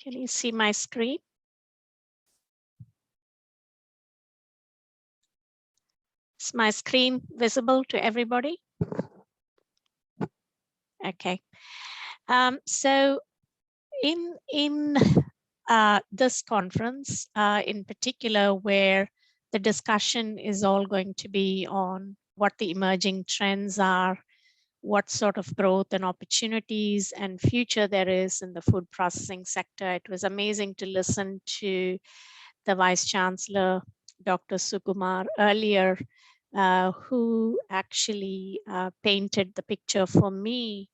Can you see my screen? Is my screen visible to everybody? Okay. So in this conference, in particular, where the discussion is all going to be on what the emerging trends are, what sort of growth and opportunities and future there is in the food processing sector. It was amazing to listen to the Vice Chancellor, Dr. Sukumar, earlier, who actually painted the picture for me,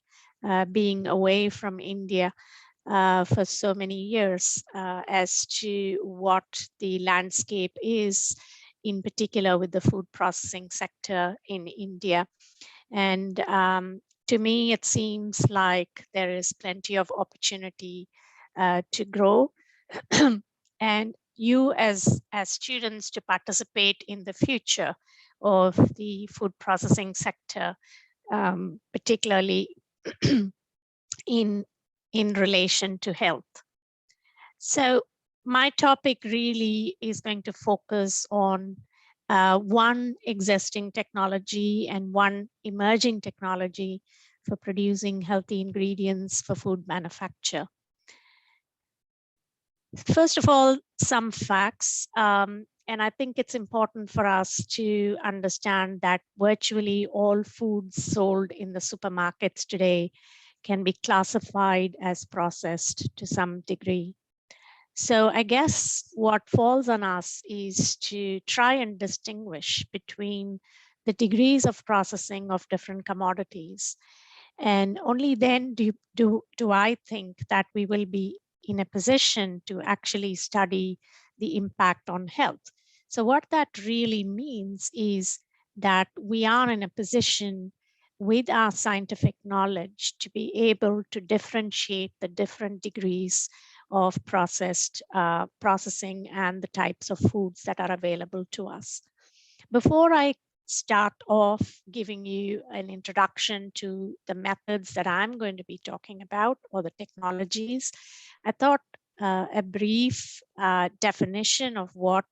being away from India for so many years, as to what the landscape is, in particular with the food processing sector in India. And to me, it seems like there is plenty of opportunity to grow. And you as students to participate in the future of the food processing sector, particularly in relation to health. So my topic really is going to focus on one existing technology and one emerging technology for producing healthy ingredients for food manufacture. First of all, some facts. And I think it's important for us to understand that virtually all foods sold in the supermarkets today can be classified as processed to some degree. So I guess what falls on us is to try and distinguish between the degrees of processing of different commodities. And only then do I think that we will be in a position to actually study the impact on health. So what that really means is that we are in a position with our scientific knowledge to be able to differentiate the different degrees of processing and the types of foods that are available to us. Before I start off giving you an introduction to the methods that I'm going to be talking about, or the technologies, I thought a brief definition of what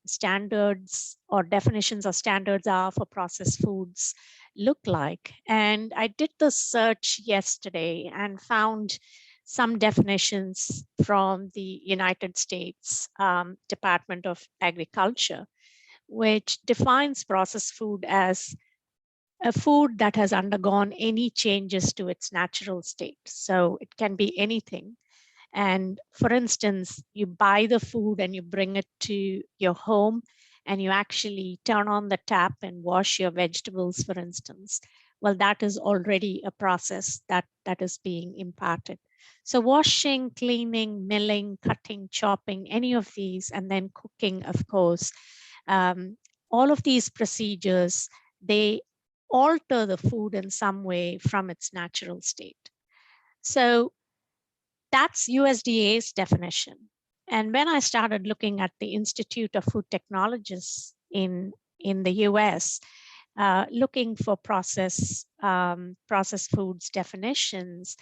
standards or definitions of standards are for processed foods look like. And I did the search yesterday and found some definitions from the United States Department of Agriculture, which defines processed food as a food that has undergone any changes to its natural state. So it can be anything. And for instance, you buy the food and you bring it to your home and you actually turn on the tap and wash your vegetables, for instance. Well, that is already a process that is being imparted. So washing, cleaning, milling, cutting, chopping, any of these, and then cooking, of course, all of these procedures, they alter the food in some way from its natural state. So that's USDA's definition. And when I started looking at the Institute of Food Technologists in the US, looking for processed foods definitions,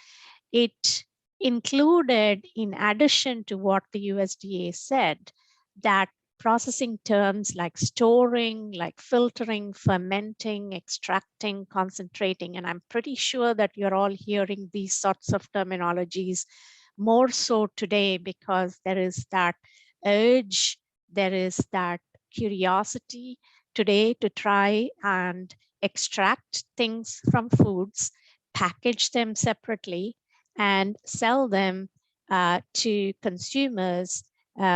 it included, in addition to what the USDA said, that processing terms like storing, like filtering, fermenting, extracting, concentrating, and I'm pretty sure that you're all hearing these sorts of terminologies more so today because there is that urge, there is that curiosity today to try and extract things from foods, package them separately, and sell them to consumers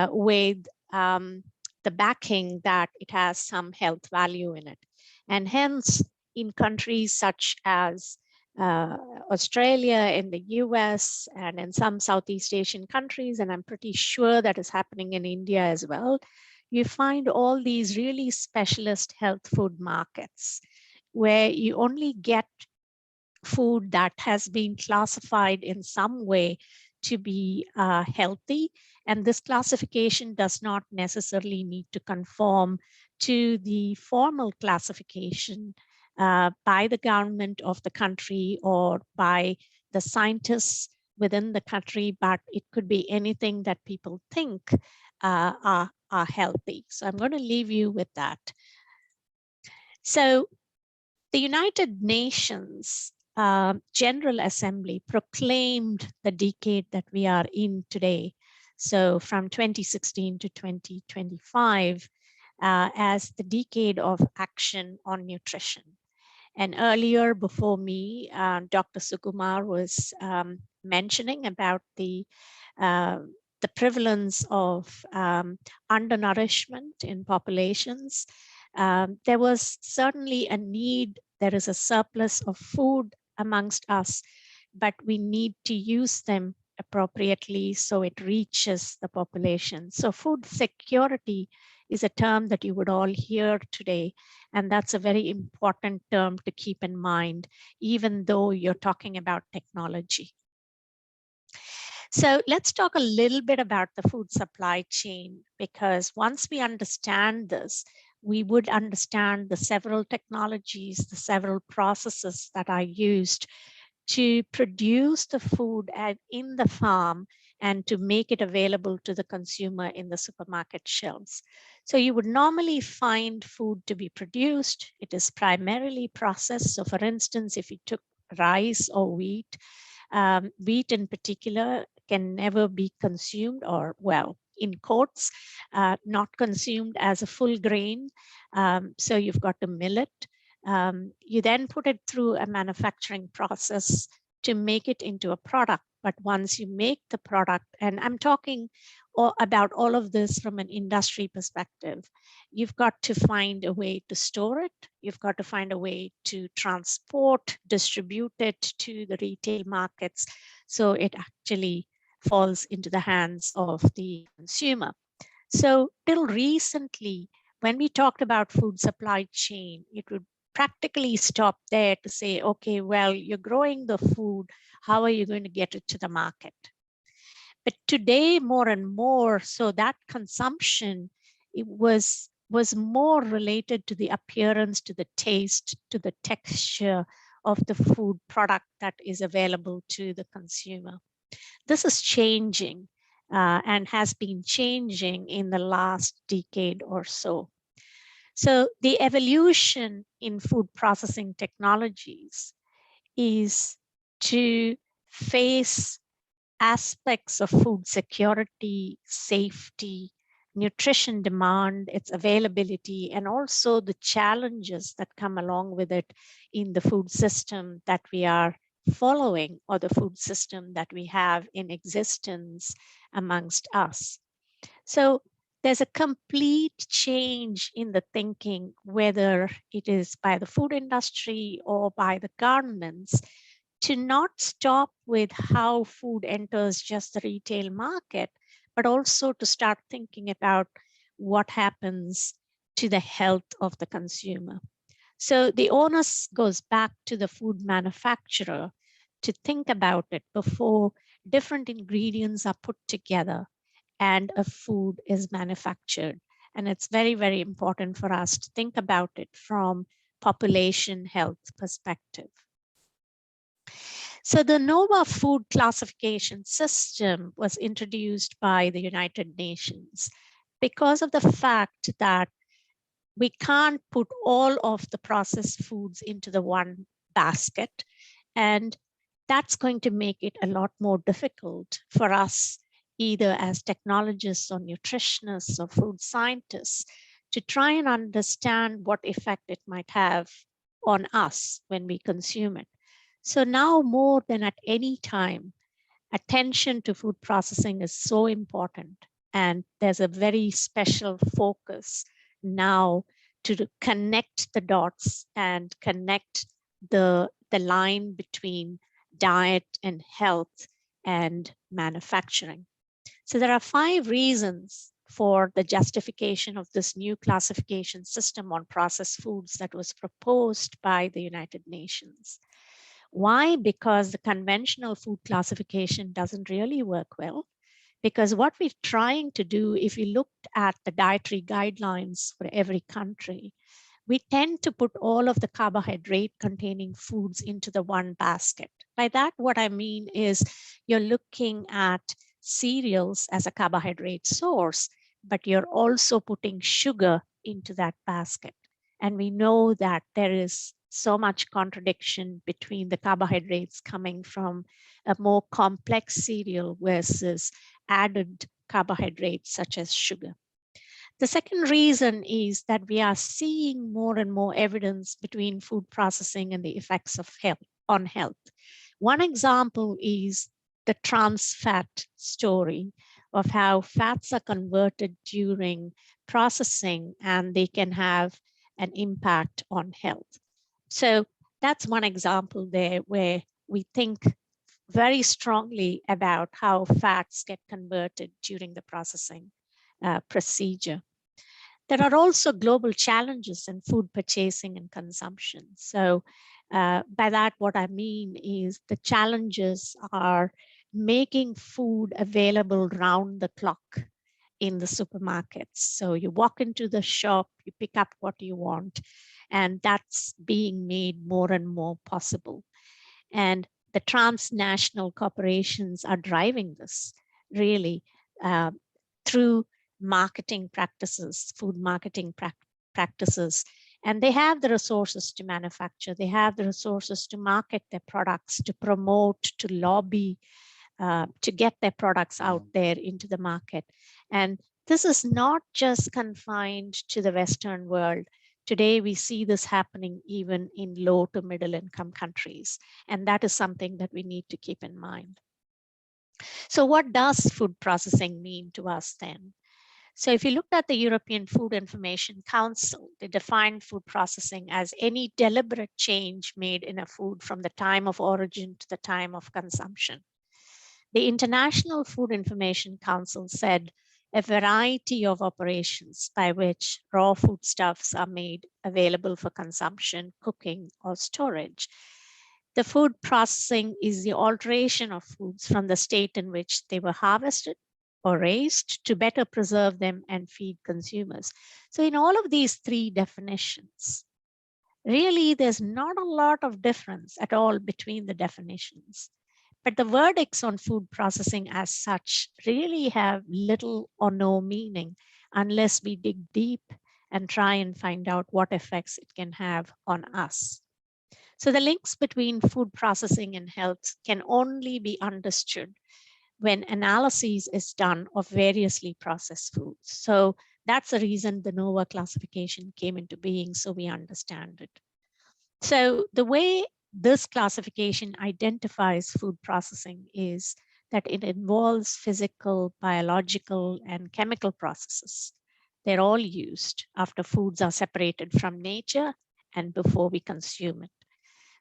with the backing that it has some health value in it. And hence, in countries such as Australia, in the US, and in some Southeast Asian countries, and I'm pretty sure that is happening in India as well, you find all these really specialist health food markets where you only get food that has been classified in some way to be healthy. And this classification does not necessarily need to conform to the formal classification by the government of the country or by the scientists within the country, but it could be anything that people think are healthy. So I'm going to leave you with that. So the United Nations General Assembly proclaimed the decade that we are in today, so from 2016 to 2025, as the decade of action on nutrition. And earlier, before me, Dr. Sukumar was mentioning about the prevalence of undernourishment in populations. There was certainly a need. There is a surplus of food amongst us, but we need to use them appropriately so it reaches the population. So food security is a term that you would all hear today. And that's a very important term to keep in mind, even though you're talking about technology. So let's talk a little bit about the food supply chain, because once we understand this, we would understand the several technologies, the several processes that are used to produce the food in the farm and to make it available to the consumer in the supermarket shelves. So you would normally find food to be produced. It is primarily processed. So for instance, if you took rice or wheat, wheat in particular can never be consumed, or well, in quotes, not consumed as a full grain. So you've got to mill it. You then put it through a manufacturing process to make it into a product. But once you make the product, and I'm talking about all of this from an industry perspective, you've got to find a way to store it. You've got to find a way to transport, distribute it to the retail markets, so it actually falls into the hands of the consumer. So till recently, when we talked about food supply chain, it would practically stop there to say, okay, well, you're growing the food, how are you going to get it to the market? But today, more and more, so that consumption, it was more related to the appearance, to the taste, to the texture of the food product that is available to the consumer. This is changing and has been changing in the last decade or so. So the evolution in food processing technologies is to face aspects of food security, safety, nutrition demand, its availability, and also the challenges that come along with it in the food system that we are following, or the food system that we have in existence amongst us. So there's a complete change in the thinking, whether it is by the food industry or by the governments, to not stop with how food enters just the retail market, but also to start thinking about what happens to the health of the consumer. So the onus goes back to the food manufacturer to think about it before different ingredients are put together and a food is manufactured. And it's very, very important for us to think about it from population health perspective. So the NOVA food classification system was introduced by the United Nations because of the fact that we can't put all of the processed foods into the one basket. And that's going to make it a lot more difficult for us, either as technologists or nutritionists or food scientists, to try and understand what effect it might have on us when we consume it. So now more than at any time, attention to food processing is so important. And there's a very special focus now to connect the dots and connect the line between diet and health and manufacturing. So there are 5 reasons for the justification of this new classification system on processed foods that was proposed by the United Nations. Why? Because the conventional food classification doesn't really work well. Because what we're trying to do, if we looked at the dietary guidelines for every country, we tend to put all of the carbohydrate containing foods into the one basket. By that, what I mean is you're looking at cereals as a carbohydrate source, but you're also putting sugar into that basket. And we know that there is so much contradiction between the carbohydrates coming from a more complex cereal versus added carbohydrates such as sugar. The second reason is that we are seeing more and more evidence between food processing and the effects of health on health. One example is the trans fat story of how fats are converted during processing and they can have an impact on health. So that's one example there where we think very strongly about how fats get converted during the processing procedure. There are also global challenges in food purchasing and consumption. So by that, what I mean is the challenges are making food available round the clock in the supermarkets. So you walk into the shop, you pick up what you want, and that's being made more and more possible. And the transnational corporations are driving this really uh, through marketing practices, food marketing practices. And they have the resources to manufacture, they have the resources to market their products, to promote, to lobby, to get their products out there into the market. And this is not just confined to the Western world. Today, we see this happening even in low to middle income countries. And that is something that we need to keep in mind. So what does food processing mean to us then? So if you looked at the European Food Information Council, they defined food processing as any deliberate change made in a food from the time of origin to the time of consumption. The International Food Information Council said a variety of operations by which raw foodstuffs are made available for consumption, cooking, or storage. The food processing is the alteration of foods from the state in which they were harvested or raised to better preserve them and feed consumers. So in all of these three definitions, really there's not a lot of difference at all between the definitions. But the verdicts on food processing as such really have little or no meaning unless we dig deep and try and find out what effects it can have on us. So the links between food processing and health can only be understood when analysis is done of variously processed foods. So that's the reason the NOVA classification came into being, so we understand it. So the way this classification identifies food processing is that it involves physical, biological, and chemical processes. They're all used after foods are separated from nature and before we consume it.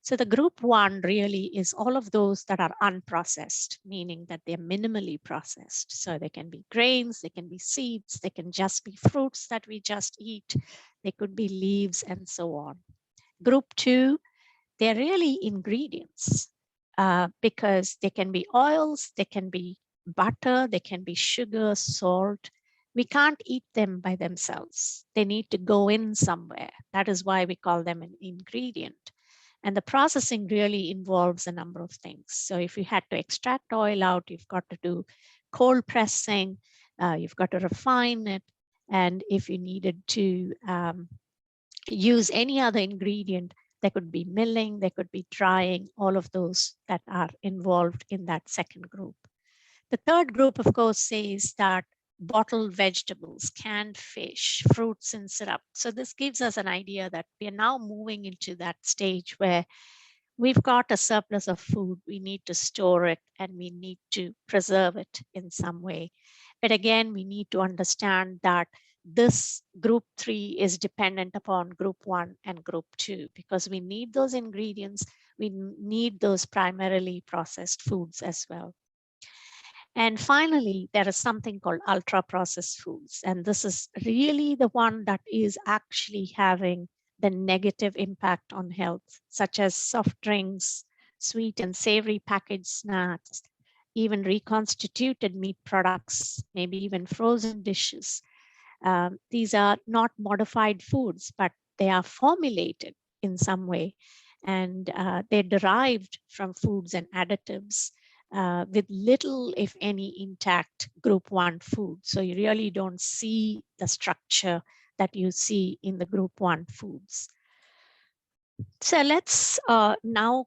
So the group one really is all of those that are unprocessed, meaning that they're minimally processed. So they can be grains, they can be seeds, they can just be fruits that we just eat, they could be leaves and so on. Group two, they're really ingredients because they can be oils, they can be butter, they can be sugar, salt. We can't eat them by themselves. They need to go in somewhere. That is why we call them an ingredient. And the processing really involves a number of things. So if you had to extract oil out, you've got to do cold pressing, you've got to refine it. And if you needed to use any other ingredient, there could be milling, there could be drying, all of those that are involved in that second group. The third group, of course, says that bottled vegetables, canned fish, fruits and syrup. So this gives us an idea that we are now moving into that stage where we've got a surplus of food, we need to store it and we need to preserve it in some way. But again, we need to understand that this group three is dependent upon group one and group two because we need those ingredients, we need those primarily processed foods as well. And finally, there is something called ultra processed foods. And this is really the one that is actually having the negative impact on health, such as soft drinks, sweet and savory packaged snacks, even reconstituted meat products, maybe even frozen dishes. These are not modified foods, but they are formulated in some way, and they're derived from foods and additives with little, if any, intact group 1 food. So you really don't see the structure that you see in the group 1 foods. So let's now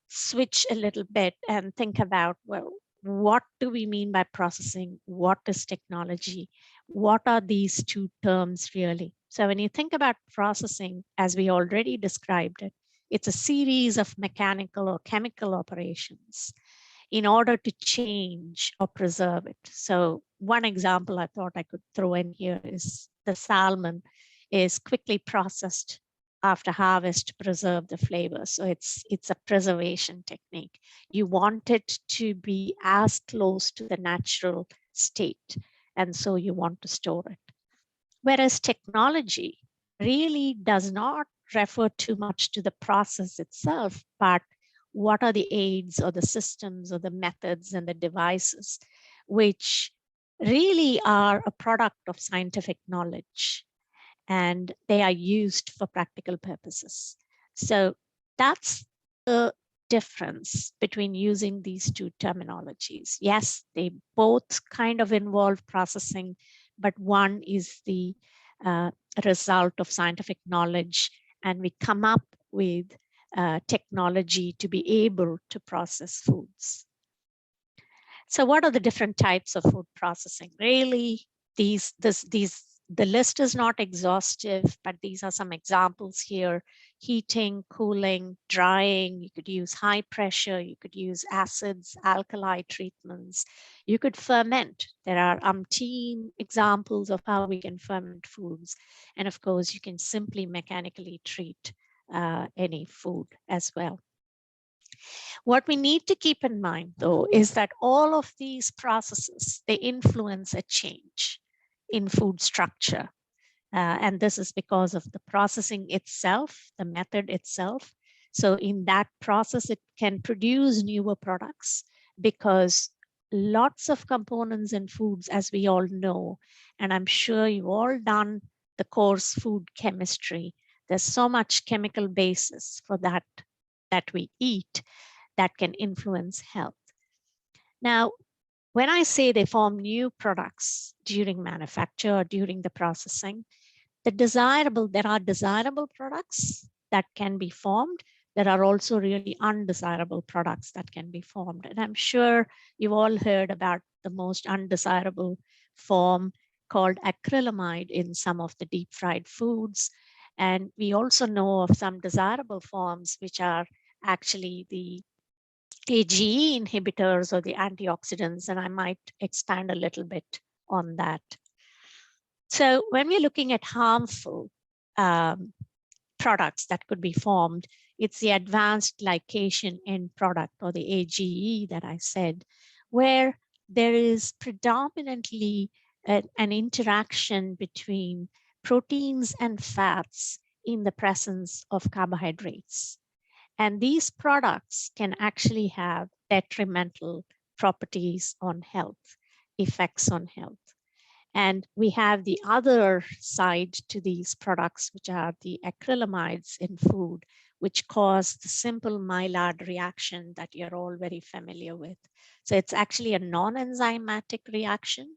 switch a little bit and think about, well, what do we mean by processing? What is technology? What are these two terms really? So when you think about processing, as we already described it, it's a series of mechanical or chemical operations in order to change or preserve it. So one example I thought I could throw in here is the salmon is quickly processed after harvest to preserve the flavor. So it's a preservation technique. You want it to be as close to the natural state, and so you want to store it. Whereas technology really does not refer too much to the process itself, but what are the aids or the systems or the methods and the devices which really are a product of scientific knowledge, and they are used for practical purposes. So that's the difference between using these two terminologies. Yes, they both kind of involve processing, but one is the result of scientific knowledge, and we come up with technology to be able to process foods. So what are the different types of food processing? Really, the list is not exhaustive, but these are some examples here. Heating, cooling, drying. You could use high pressure. You could use acids, alkali treatments. You could ferment. There are umpteen examples of how we can ferment foods. And of course, you can simply mechanically treat any food as well. What we need to keep in mind, though, is that all of these processes, they influence a change in food structure. And this is because of the processing itself, the method itself. So in that process, it can produce newer products because lots of components in foods, as we all know, and I'm sure you've all done the course food chemistry. There's so much chemical basis for that we eat that can influence health. Now, when I say they form new products during manufacture or during the processing, there are desirable products that can be formed. There are also really undesirable products that can be formed. And I'm sure you've all heard about the most undesirable form called acrylamide in some of the deep fried foods. And we also know of some desirable forms, which are actually the AGE inhibitors or the antioxidants, and I might expand a little bit on that. So when we're looking at harmful products that could be formed, it's the advanced glycation end product, or the AGE that I said, where there is predominantly an interaction between proteins and fats in the presence of carbohydrates. And these products can actually have detrimental properties on health, effects on health. And we have the other side to these products, which are the acrylamides in food, which cause the simple Maillard reaction that you're all very familiar with. So it's actually a non-enzymatic reaction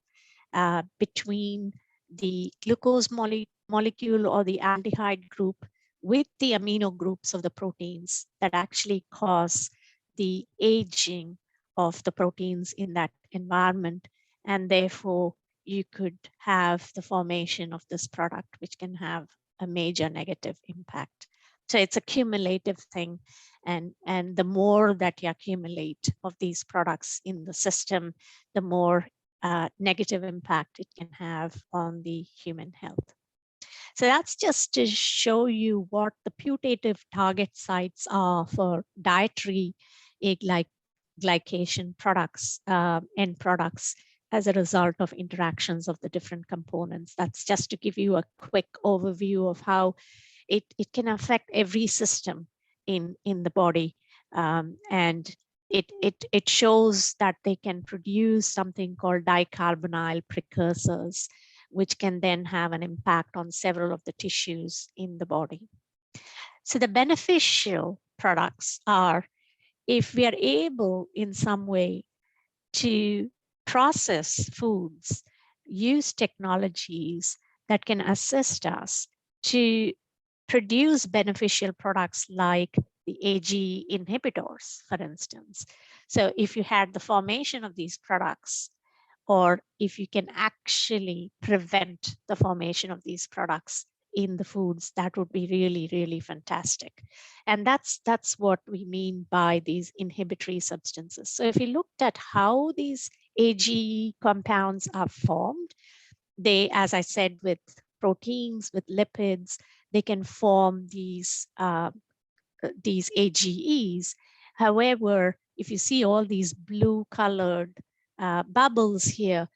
between the glucose molecule or the aldehyde group with the amino groups of the proteins that actually cause the aging of the proteins in that environment. And therefore, you could have the formation of this product, which can have a major negative impact. So it's a cumulative thing. And the more that you accumulate of these products in the system, the more negative impact it can have on the human health. So that's just to show you what the putative target sites are for dietary glycation products, end products, as a result of interactions of the different components. That's just to give you a quick overview of how it can affect every system in the body. And it shows that they can produce something called dicarbonyl precursors, which can then have an impact on several of the tissues in the body. So the beneficial products are if we are able in some way to process foods, use technologies that can assist us to produce beneficial products like the AGE inhibitors, for instance. So if you had the formation of these products, or if you can actually prevent the formation of these products in the foods, that would be really, really fantastic. And that's what we mean by these inhibitory substances. So if you looked at how these AGE compounds are formed, they, as I said, with proteins, with lipids, they can form these AGEs. However, if you see all these blue colored bubbles here,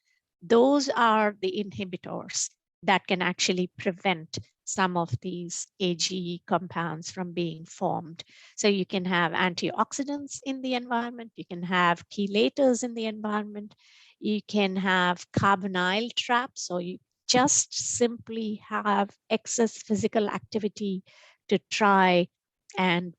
those are the inhibitors that can actually prevent some of these AGE compounds from being formed. So you can have antioxidants in the environment, you can have chelators in the environment, you can have carbonyl traps, or you just simply have excess physical activity to try and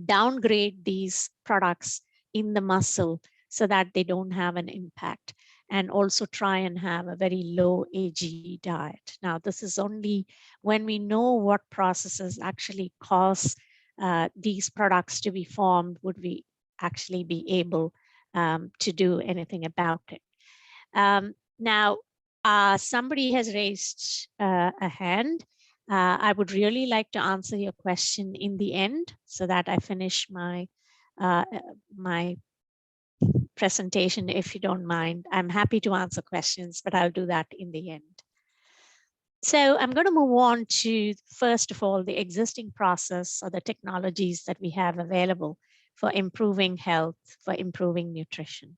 downgrade these products in the muscle so that they don't have an impact, and also try and have a very low AGE diet. Now, this is only when we know what processes actually cause these products to be formed would we actually be able to do anything about it. Now, somebody has raised a hand. I would really like to answer your question in the end so that I finish my my presentation, if you don't mind. I'm happy to answer questions, but I'll do that in the end. So I'm going to move on to, first of all, the existing process or the technologies that we have available for improving health, for improving nutrition.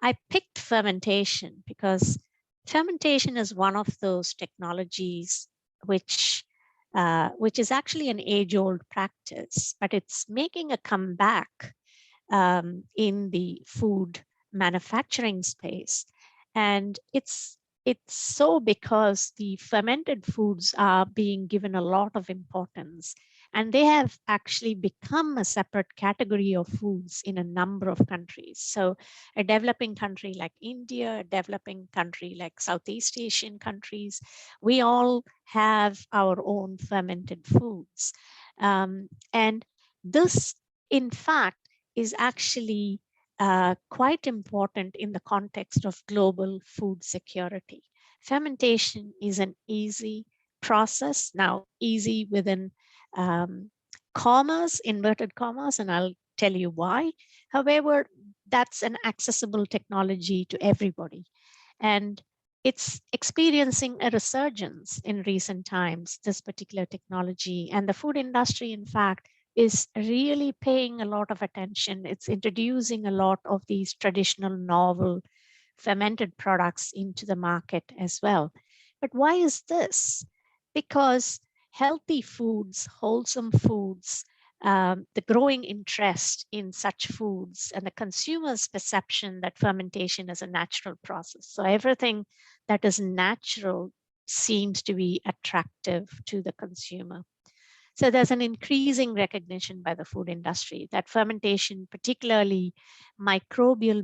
I picked fermentation because fermentation is one of those technologies which is actually an age-old practice, but it's making a comeback in the food manufacturing space. And it's so because the fermented foods are being given a lot of importance, and they have actually become a separate category of foods in a number of countries. So a developing country like India, a developing country like Southeast Asian countries, we all have our own fermented foods. And this, in fact, is actually quite important in the context of global food security. Fermentation is an easy process, now easy within commas, inverted commas, and I'll tell you why. However, that's an accessible technology to everybody. And it's experiencing a resurgence in recent times, this particular technology. And the food industry, in fact, is really paying a lot of attention. It's introducing a lot of these traditional novel fermented products into the market as well. But why is this? Because healthy foods, wholesome foods, the growing interest in such foods, and the consumer's perception that fermentation is a natural process. So everything that is natural seems to be attractive to the consumer. So there's an increasing recognition by the food industry that fermentation, particularly microbial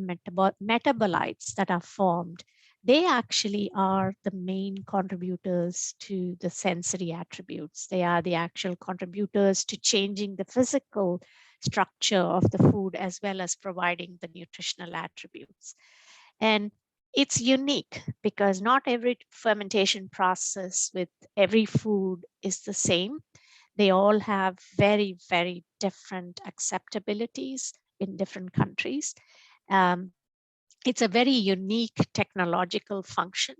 metabolites that are formed, they actually are the main contributors to the sensory attributes. They are the actual contributors to changing the physical structure of the food as well as providing the nutritional attributes. And it's unique because not every fermentation process with every food is the same. They all have very, very different acceptabilities in different countries. It's a very unique technological function.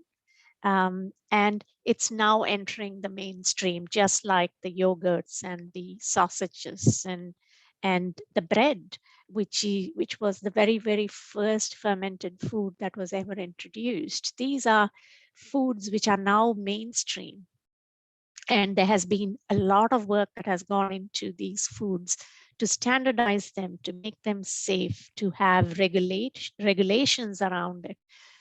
And it's now entering the mainstream, just like the yogurts and the sausages and the bread, which was the very, very first fermented food that was ever introduced. These are foods which are now mainstream. And there has been a lot of work that has gone into these foods to standardize them, to make them safe, to have regulations around it,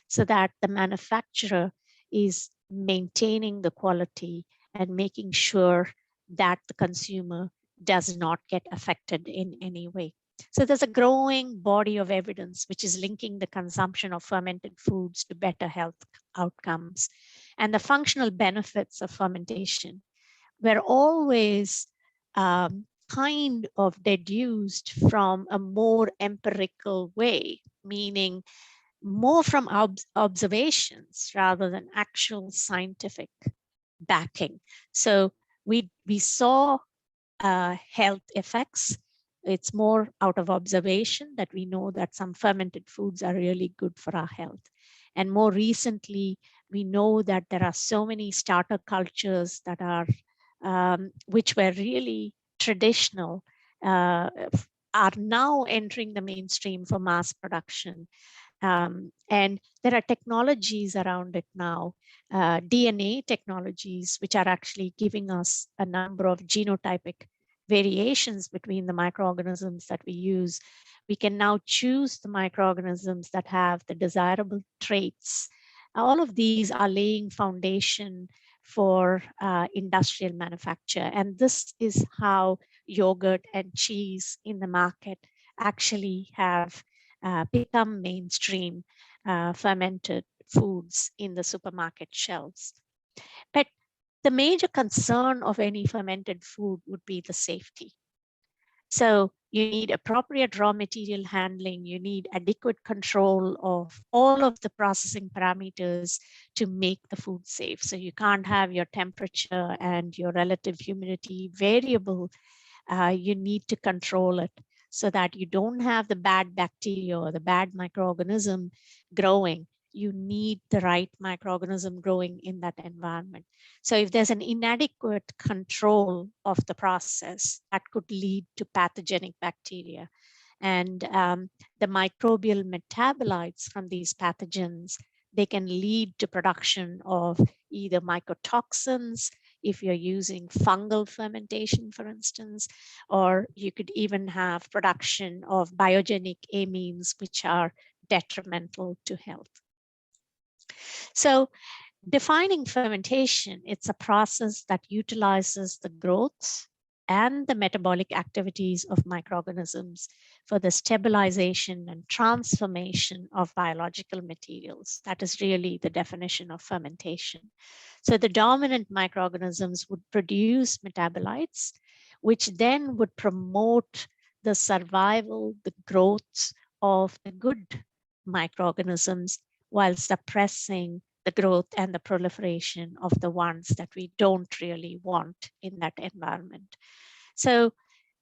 so that the manufacturer is maintaining the quality and making sure that the consumer does not get affected in any way. So there's a growing body of evidence which is linking the consumption of fermented foods to better health outcomes. And the functional benefits of fermentation were always kind of deduced from a more empirical way, meaning more from observations rather than actual scientific backing. So we saw health effects. It's more out of observation that we know that some fermented foods are really good for our health. And more recently, we know that there are so many starter cultures that are, which were really traditional, are now entering the mainstream for mass production. And there are technologies around it now, DNA technologies, which are actually giving us a number of genotypic variations between the microorganisms that we use. We can now choose the microorganisms that have the desirable traits. All of these are laying foundation for industrial manufacture. And this is how yogurt and cheese in the market actually have become mainstream fermented foods in the supermarket shelves. But the major concern of any fermented food would be the safety. So you need appropriate raw material handling, you need adequate control of all of the processing parameters to make the food safe. So you can't have your temperature and your relative humidity variable. You need to control it so that you don't have the bad bacteria or the bad microorganism growing. You need the right microorganism growing in that environment. So if there's an inadequate control of the process, that could lead to pathogenic bacteria. And the microbial metabolites from these pathogens, they can lead to production of either mycotoxins, if you're using fungal fermentation, for instance, or you could even have production of biogenic amines, which are detrimental to health. So defining fermentation, it's a process that utilizes the growth and the metabolic activities of microorganisms for the stabilization and transformation of biological materials. That is really the definition of fermentation. So the dominant microorganisms would produce metabolites, which then would promote the survival, the growth of the good microorganisms while suppressing the growth and the proliferation of the ones that we don't really want in that environment. So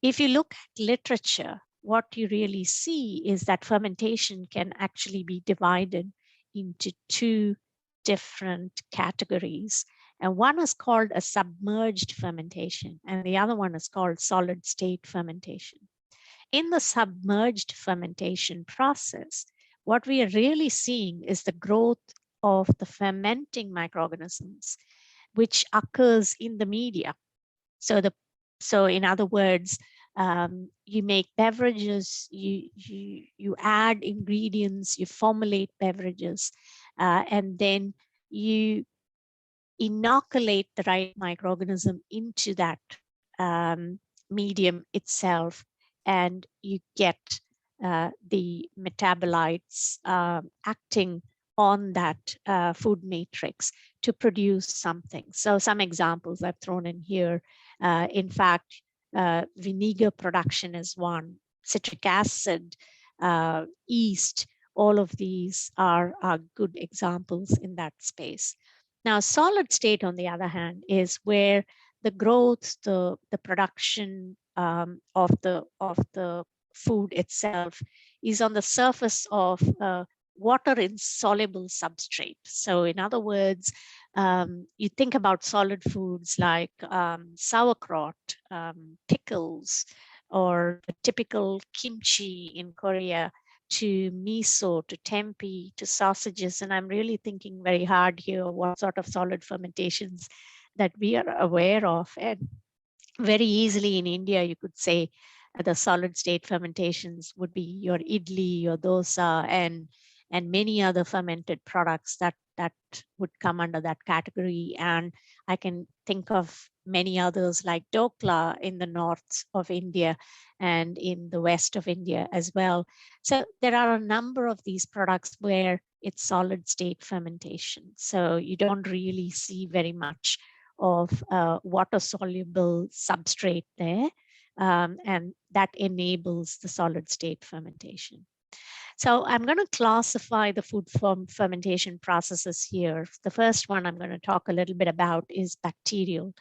if you look at literature, what you really see is that fermentation can actually be divided into two different categories. And one is called a submerged fermentation, and the other one is called solid state fermentation. In the submerged fermentation process, what we are really seeing is the growth of the fermenting microorganisms, which occurs in the media. So in other words, you make beverages, you add ingredients, you formulate beverages, and then you inoculate the right microorganism into that medium itself, and you get the metabolites acting on that food matrix to produce something. So some examples I've thrown in here. In fact, vinegar production is one, citric acid, yeast, all of these are good examples in that space. Now, solid state, on the other hand, is where the growth, the production of the food itself is on the surface of water insoluble substrate. So in other words, you think about solid foods like sauerkraut, pickles, or the typical kimchi in Korea, to miso, to tempeh, to sausages. And I'm really thinking very hard here what sort of solid fermentations that we are aware of. And very easily in India, you could say the solid state fermentations would be your idli, your dosa, and and many other fermented products that would come under that category. And I can think of many others like dokla in the north of India and in the west of India as well. So there are a number of these products where it's solid state fermentation. So you don't really see very much of water soluble substrate there. And that enables the solid state fermentation. So I'm going to classify the food fermentation processes here. The first one I'm going to talk a little bit about is bacterial.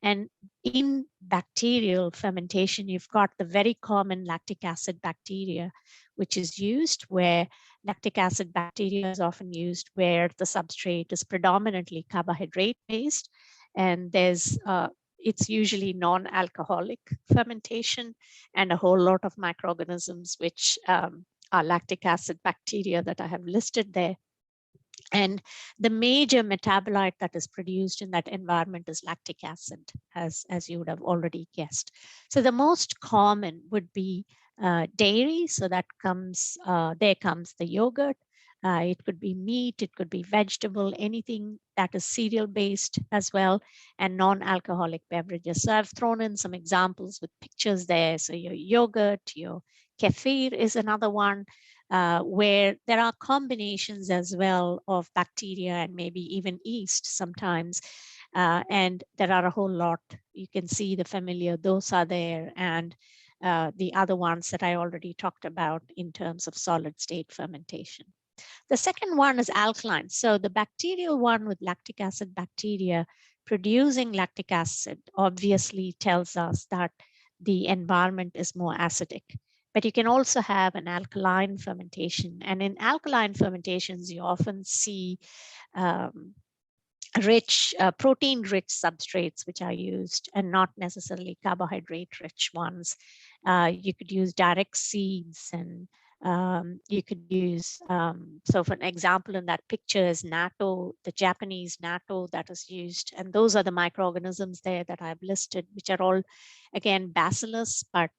And in bacterial fermentation, you've got the very common lactic acid bacteria, which is used where lactic acid bacteria is often used where the substrate is predominantly carbohydrate based. And it's usually non-alcoholic fermentation and a whole lot of microorganisms, which are lactic acid bacteria that I have listed there. And the major metabolite that is produced in that environment is lactic acid, as you would have already guessed. So the most common would be dairy. So that comes, there comes the yogurt. It could be meat, it could be vegetable, anything that is cereal based as well, and non-alcoholic beverages. So I've thrown in some examples with pictures there. So your yogurt, your kefir is another one. Where there are combinations as well of bacteria and maybe even yeast sometimes. And there are a whole lot. You can see the familiar, those are there. And the other ones that I already talked about in terms of solid state fermentation. The second one is alkaline. So the bacterial one with lactic acid bacteria producing lactic acid obviously tells us that the environment is more acidic. But you can also have an alkaline fermentation. And in alkaline fermentations, you often see protein-rich substrates which are used and not necessarily carbohydrate-rich ones. You could use direct seeds and you could use, so for an example in that picture is natto, the Japanese natto that is used. And those are the microorganisms there that I've listed, which are all, again, bacillus, but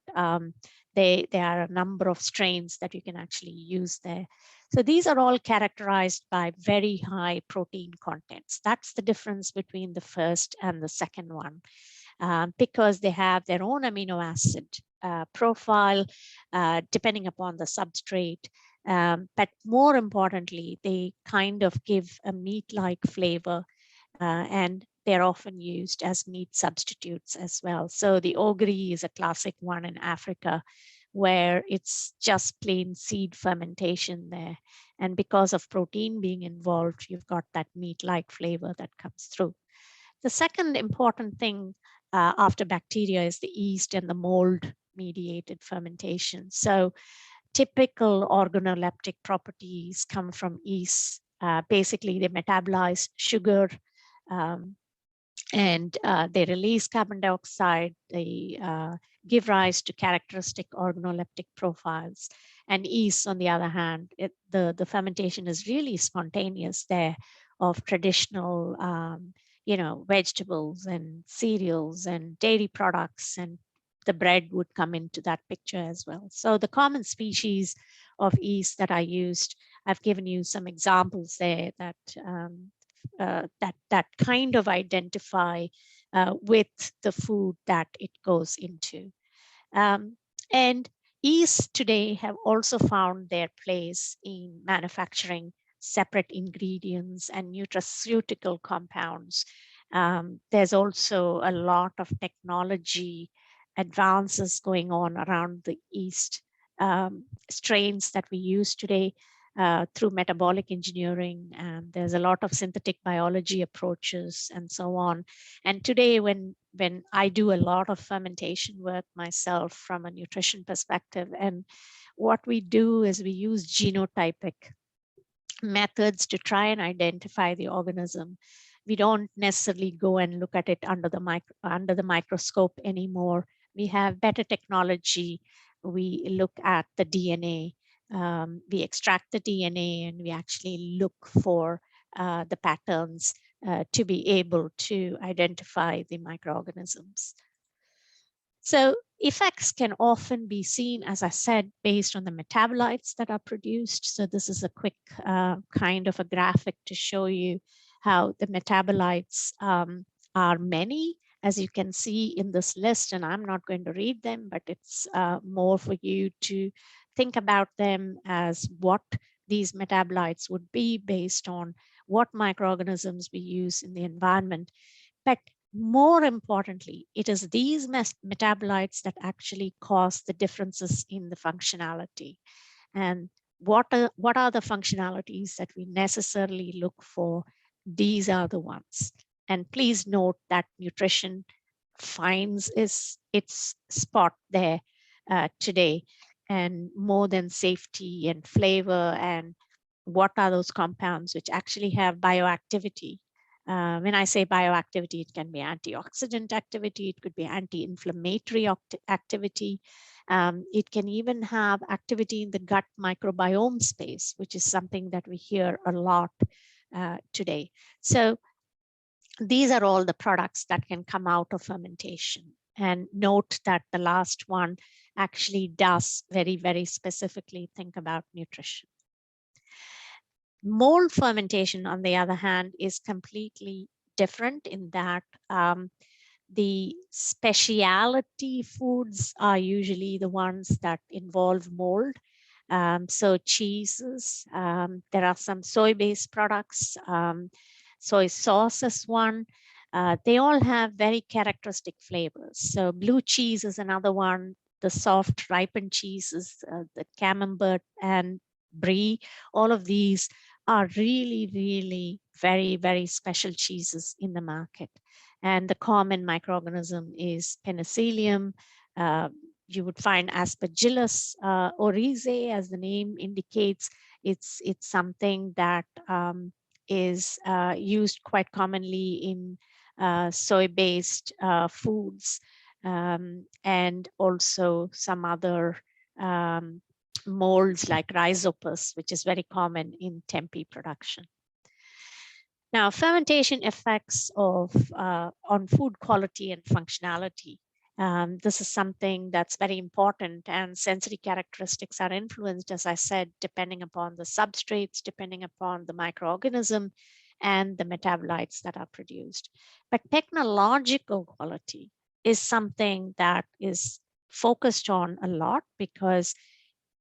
there are a number of strains that you can actually use there. So these are all characterized by very high protein contents. That's the difference between the first and the second one. Because they have their own amino acid profile, depending upon the substrate. But more importantly, they kind of give a meat-like flavor, and they're often used as meat substitutes as well. So the ogri is a classic one in Africa, where it's just plain seed fermentation there. And because of protein being involved, you've got that meat-like flavor that comes through. The second important thing after bacteria is the yeast and the mold mediated fermentation. So typical organoleptic properties come from yeast. Basically, they metabolize sugar and they release carbon dioxide. They give rise to characteristic organoleptic profiles. And yeast, on the other hand, the fermentation is really spontaneous there of traditional vegetables and cereals and dairy products, and the bread would come into that picture as well. So the common species of yeast that I used, I've given you some examples there that that kind of identify with the food that it goes into. And yeast today have also found their place in manufacturing separate ingredients and nutraceutical compounds. There's also a lot of technology advances going on around the yeast strains that we use today through metabolic engineering, and there's a lot of synthetic biology approaches and so on. And today, when I do a lot of fermentation work myself from a nutrition perspective, and what we do is we use genotypic methods to try and identify the organism. We don't necessarily go and look at it under the microscope anymore. We have better technology. We look at the DNA. We extract the DNA and we actually look for the patterns to be able to identify the microorganisms. So effects can often be seen, as I said, based on the metabolites that are produced. So this is a quick kind of a graphic to show you how the metabolites are many, as you can see in this list, and I'm not going to read them, but it's more for you to think about them as what these metabolites would be based on what microorganisms we use in the environment. But more importantly, it is these metabolites that actually cause the differences in the functionality. And what are the functionalities that we necessarily look for? These are the ones. And please note that nutrition finds its spot there today, and more than safety and flavor and what are those compounds which actually have bioactivity. When I say bioactivity, it can be antioxidant activity, it could be anti-inflammatory activity. It can even have activity in the gut microbiome space, which is something that we hear a lot today. So these are all the products that can come out of fermentation. And note that the last one actually does very, very specifically think about nutrition. Mold fermentation, on the other hand, is completely different in that the specialty foods are usually the ones that involve mold. So cheeses, there are some soy-based products, soy sauce is one. They all have very characteristic flavors. So blue cheese is another one. The soft ripened cheeses, the camembert and brie, all of these are really, really very, very special cheeses in the market. And the common microorganism is Penicillium. You would find Aspergillus oryzae, as the name indicates. It's something that is used quite commonly in soy-based foods, and also some other molds like Rhizopus, which is very common in tempeh production. Now, fermentation effects on food quality and functionality. This is something that's very important, and sensory characteristics are influenced, as I said, depending upon the substrates, depending upon the microorganism and the metabolites that are produced. But technological quality is something that is focused on a lot, because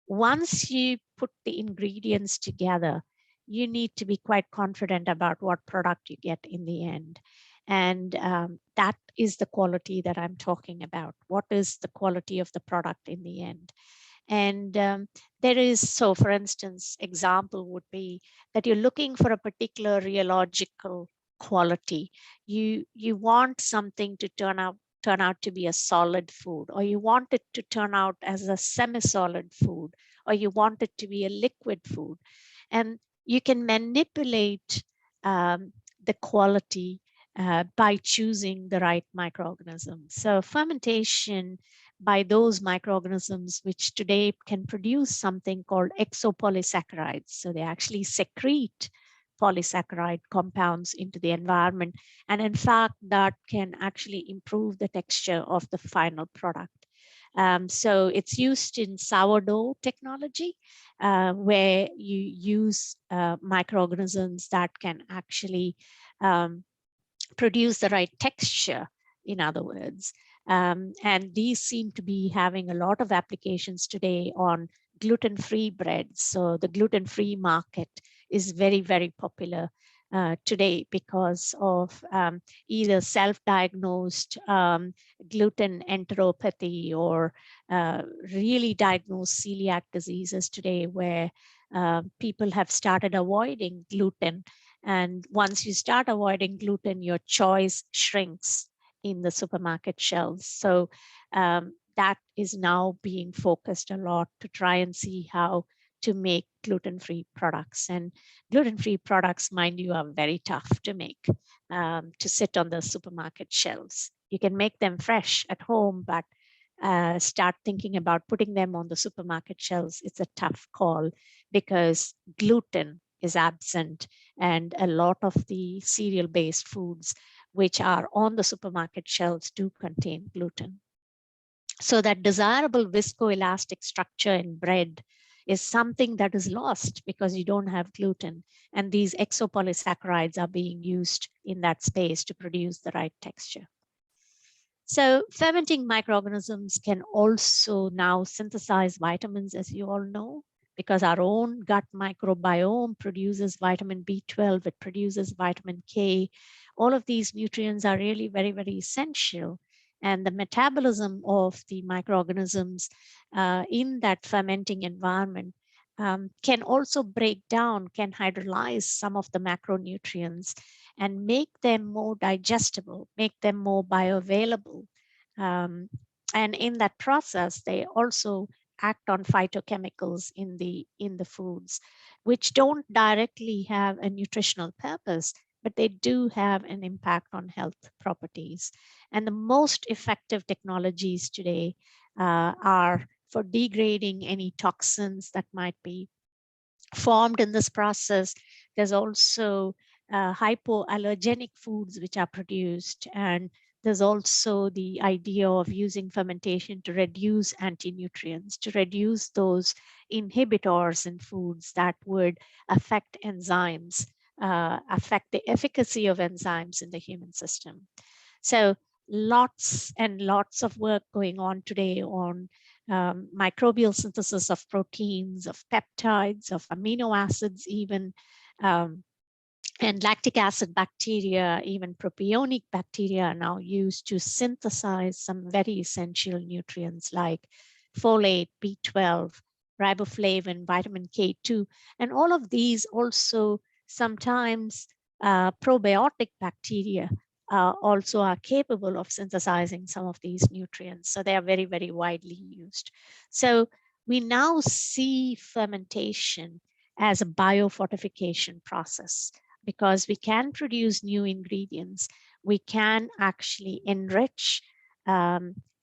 once you put the ingredients together, you need to be quite confident about what product you get in the end. And that is the quality that I'm talking about. What is the quality of the product in the end? And there is, so for instance, example would be that you're looking for a particular rheological quality. You want something to turn out to be a solid food, or you want it to turn out as a semi-solid food, or you want it to be a liquid food. And you can manipulate the quality by choosing the right microorganisms. So fermentation by those microorganisms, which today can produce something called exopolysaccharides. So they actually secrete polysaccharide compounds into the environment. And in fact, that can actually improve the texture of the final product. So it's used in sourdough technology, where you use microorganisms that can actually produce the right texture, in other words. And these seem to be having a lot of applications today on gluten-free breads. So the gluten-free market is very, very popular today because of either self-diagnosed gluten enteropathy or really diagnosed celiac diseases today, where people have started avoiding gluten. And once you start avoiding gluten, your choice shrinks in the supermarket shelves. So that is now being focused a lot to try and see how to make gluten-free products. And gluten-free products, mind you, are very tough to make, to sit on the supermarket shelves. You can make them fresh at home, but start thinking about putting them on the supermarket shelves, it's a tough call because gluten is absent, and a lot of the cereal-based foods which are on the supermarket shelves do contain gluten. So that desirable viscoelastic structure in bread is something that is lost because you don't have gluten. And these exopolysaccharides are being used in that space to produce the right texture. So fermenting microorganisms can also now synthesize vitamins, as you all know, because our own gut microbiome produces vitamin B12, it produces vitamin K. All of these nutrients are really very, very essential. And the metabolism of the microorganisms in that fermenting environment can also break down, can hydrolyze some of the macronutrients and make them more digestible, make them more bioavailable. Um, and in that process, they also act on phytochemicals in the foods, which don't directly have a nutritional purpose, but they do have an impact on health properties. And the most effective technologies today are for degrading any toxins that might be formed in this process. There's also hypoallergenic foods which are produced, and there's also the idea of using fermentation to reduce anti-nutrients, to reduce those inhibitors in foods that would affect enzymes, affect the efficacy of enzymes in the human system. So lots and lots of work going on today on microbial synthesis of proteins, of peptides, of amino acids, even, and lactic acid bacteria, even propionic bacteria are now used to synthesize some very essential nutrients like folate, B12, riboflavin, vitamin K2, and all of these also sometimes probiotic bacteria also are capable of synthesizing some of these nutrients. So they are very, very widely used. So we now see fermentation as a biofortification process because we can produce new ingredients. We can actually enrich a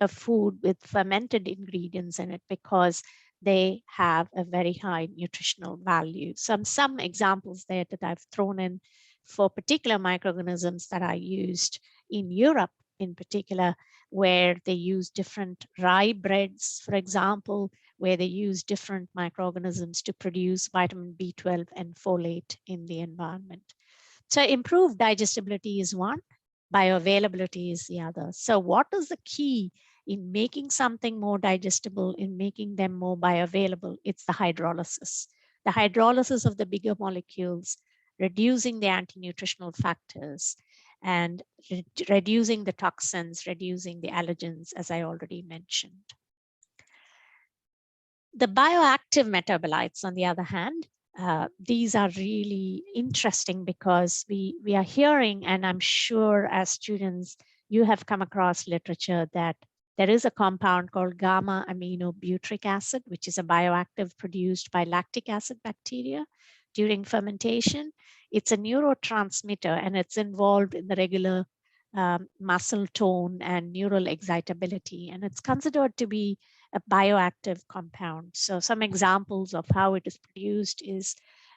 food with fermented ingredients in it because they have a very high nutritional value. Some examples there that I've thrown in for particular microorganisms that are used in Europe in particular, where they use different rye breads, for example, where they use different microorganisms to produce vitamin B12 and folate in the environment. So improved digestibility is one, bioavailability is the other. So what is the key in making something more digestible, in making them more bioavailable? It's the hydrolysis of the bigger molecules, reducing the anti-nutritional factors, and reducing the toxins, reducing the allergens, as I already mentioned. The bioactive metabolites, on the other hand, these are really interesting because we are hearing, and I'm sure as students, you have come across literature that there is a compound called gamma aminobutyric acid, which is a bioactive produced by lactic acid bacteria during fermentation. It's a neurotransmitter and it's involved in the regular muscle tone and neural excitability. And it's considered to be a bioactive compound. So some examples of how it is produced is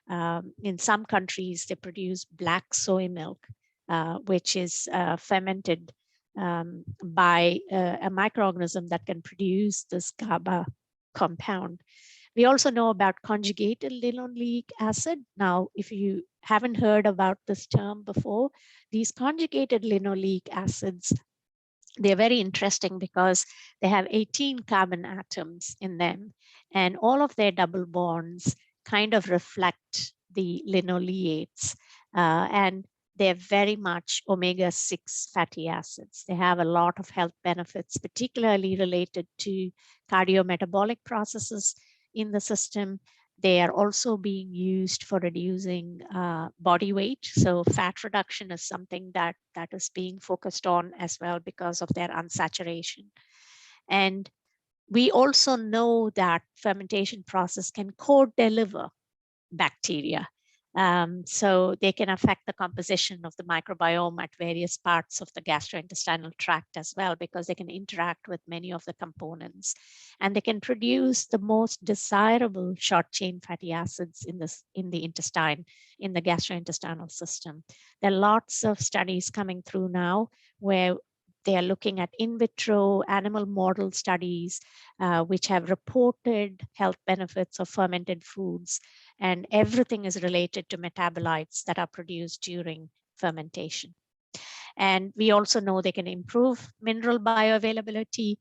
in some countries, they produce black soy milk, which is fermented by a microorganism that can produce this GABA compound. We also know about conjugated linoleic acid. Now, if you haven't heard about this term before, these conjugated linoleic acids, they're very interesting because they have 18 carbon atoms in them, and all of their double bonds kind of reflect the linoleates, and they're very much omega-6 fatty acids. They have a lot of health benefits, particularly related to cardiometabolic processes in the system. They are also being used for reducing body weight. So fat reduction is something that is being focused on as well because of their unsaturation. And we also know that fermentation process can co-deliver bacteria. So they can affect the composition of the microbiome at various parts of the gastrointestinal tract as well, because they can interact with many of the components. And they can produce the most desirable short chain fatty acids in the intestine, in the gastrointestinal system. There are lots of studies coming through now where They are looking at in vitro animal model studies, which have reported health benefits of fermented foods, and everything is related to metabolites that are produced during fermentation. And we also know they can improve mineral bioavailability.